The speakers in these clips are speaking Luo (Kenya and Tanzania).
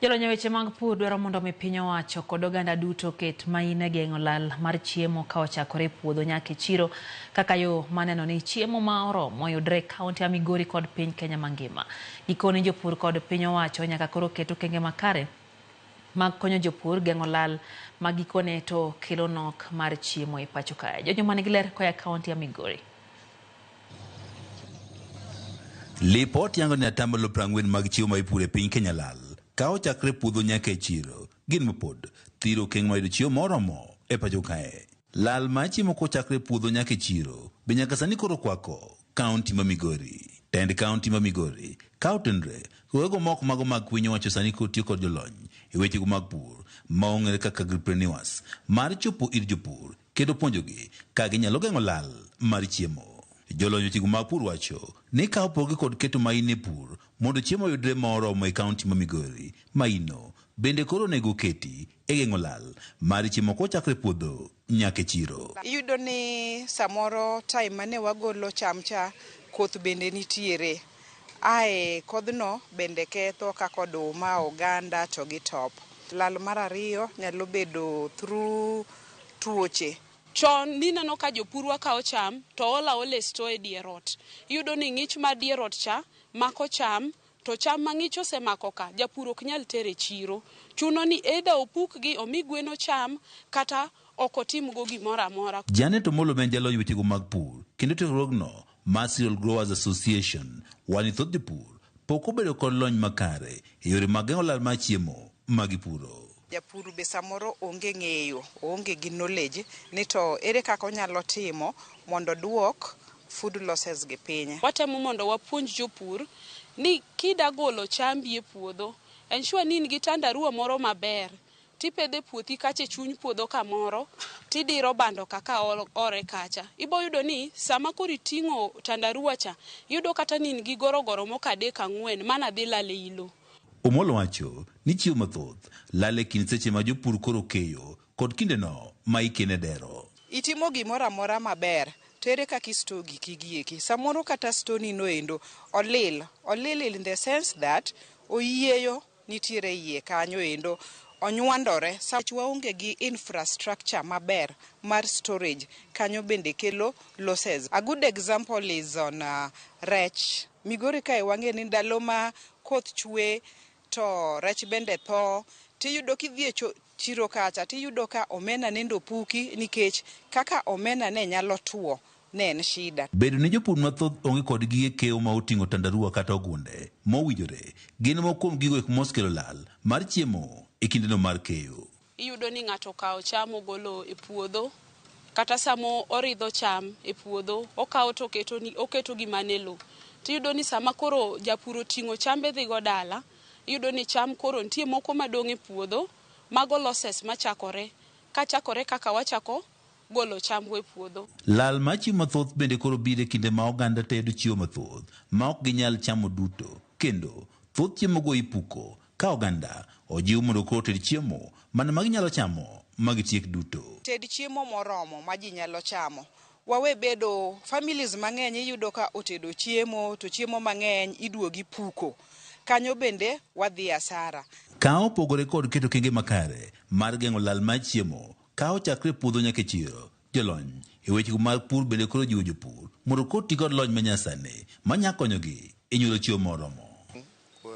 Jolony weche mag pur dwaro mondo mi piny owacho kod oganda duto ket maine geng'o lal mar chiemo ka ochakore puodho nyaka e chiro kaka yo maneno ni chiemo ma oromo yudre kaunti ya Migori kod piny Kenya mangima. Gikoni jopur kod piny owacho nyaka koro ket okenge makare mag konyo jopur geng'o lal ma gikone to kelo nok mar chiemo e pacho kae. Jojo manigi ler koya kaunti ya Migori. Lipot yango ni atamalo 40 mag chiemo ma ipuro e piny Kenya lal ka ochakre puodho nyaka e chiro gin mapod thiro okenge ma yudo chiemo moromo e pacho kae. Lal ma chiemo kochakre puodho nyaka e chiro be nyaka sani koro kwako kaunti ma Migori. Tend kaunti ma Migori kautenre kuwego moko mago mag piny owacho sani kotiyo kod jolony e weche mag pur ma ong'ere kaka agripreneurs mar chopo ir jopur kendo puonjogi ka ginyalo geng'o lal mar chiemo. Jolony weche mag pur wacho ni ka opogi kod keto maine pur mondo chiemo yudre moromo e kaunti ma Migori. Maino bende koro nego keti e geng'o lal mar chiemo kochakre puodho nyaka e chiro. Iyudo ni samoro time mane wagolo chamcha koth bende nitiere. Ae kodhno bende ketho kaka oduma, oganda to gi top. Lal mar ariyo nyalo bedo through tuoche. Chon nineno ka jopurwa kao cham to ole sto e dier ot. Iyudo ni ng'ich mar dier ot cha mako cham to cham mang'ich osemako ka japur ok nyal tere chiro. Chuno ni eda opukgi omi gweno cham kata ok otimgo gimoro amora. Janet Omolo ben jalony weche mag pur kendo tiegruogno mar Cereal Growers Association wani thoth jopur pok obedo kod lony makare e yore mag geng'o lal mar chiemo ma gipuro. Japur be samoro onge ng'eyo, onge gi knowledge ni to ere kaka onyalo timo mondo duok food losses gi piny. Watemo mondo wapuonj jopur ni kida golo chambi e puodho, ensure ni in gi tandarua moro maber. Tipedhe puothi kache chuny puodho kamoro, tidiro bando kaka ore kacha. Ibo yudo ni sama kori ting'o tandarua cha, yudo kata ni in gi gorogoro moko 3-4 mana dhi lal e ilo. Omolo wacho ni chiemo mathoth lal e kind seche ma jopur koro keyo kod kinde no ma ikene dero. Itimo gimoro amora maber, tere kaka isto giki gieki. Samoro kata stoni no endo olil in the sense that oyieyo nitiere iye kanyo endo onywandore. Sachwa onge gi infrastructure maber mar storage kanyo bende kelo losses. A good example is on rech. Migori kae wang'e ni ndalo ma koth chwe to rech bende tho, tiyudo kidhie chiro kacha tiyudo ka omena nendo puki nikech kaka omena ne nyalo tuo ne en shida. Bedo ni jopur mathoth onge kod gige keyo ma oting'o tandarua kata ogunde mowinjore gin moko kuom gigo ek moskelo lal mar chiemo e kindeno mar keyo. Iyudo ni ng'ato kao cham ogolo e puodho kata samo oridho cham e puodho okao to oketo gima ne lo. Tiyudo ni sama koro japur oting'o chambe dhi go dala, iyudo ni cham koro nitie moko madong' e puodho mago losses machakore kaka wachako golo chambu e puodho. Lal mar chiemo mathoth bende koro biro e kinde ma oganda tedo chiemo mathoth ma ok ginyal chamo duto, kendo thoth chiemo go ipuko ka oganda ojiw mondo koro ted chiemo mana ma ginyalo chamo ma gitiek duto. Ted chiemo moromo ma ji nyalo chamo. Wawe bedo families mang'eny iyudo ka otedo chiemo to chiemo mang'eny iduogi puko. Kanyo bende wadhi asara. Ka opogore kod keto okenge makare mar geng'o lal mar chiemo ka ochakre puodho nyaka e chiro, jolony e weche mag pur bende koro jiwo jopur mondo koti kod lony manyasani manya konyogi e nyuolo chiemo moromo.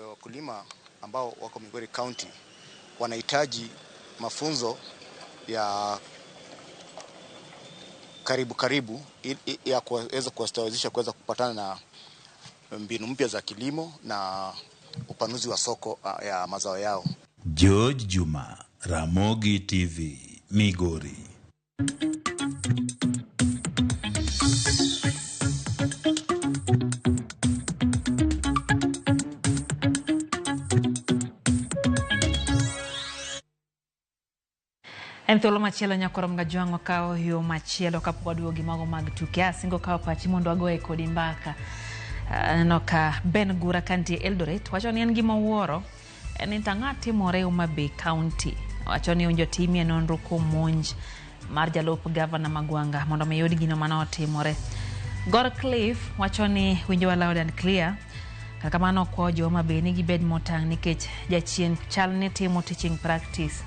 Wakulima ambao wako Migori County wanahitaji mafunzo ya karibu ya kuweza kuwastawezesha kuweza kupatana na mbinu mpya za kilimo na upanuzi wa soko ya mazao yao. George Juma, Ramogi TV, Migori. En thuolo machielo nyakorom ga jwang'o kao yo machielo kapok waduogo mago mag tuke. Asingo kao pachi mondo agoye kodi mbaka. No ka Ben Gura kantie Eldoret wacho ni en gima wuoro en tang'a timore Homa Bay County. Wacho ni onjo timie nonro kuom monj mar jalup gavana Magwanga mondo miyud gino mane otimore. Gor Cliff wacho ni winjo loud and clear Kaka kamano okwayo joma be ni gibed motang' nikech jachien chal ne timo teaching practice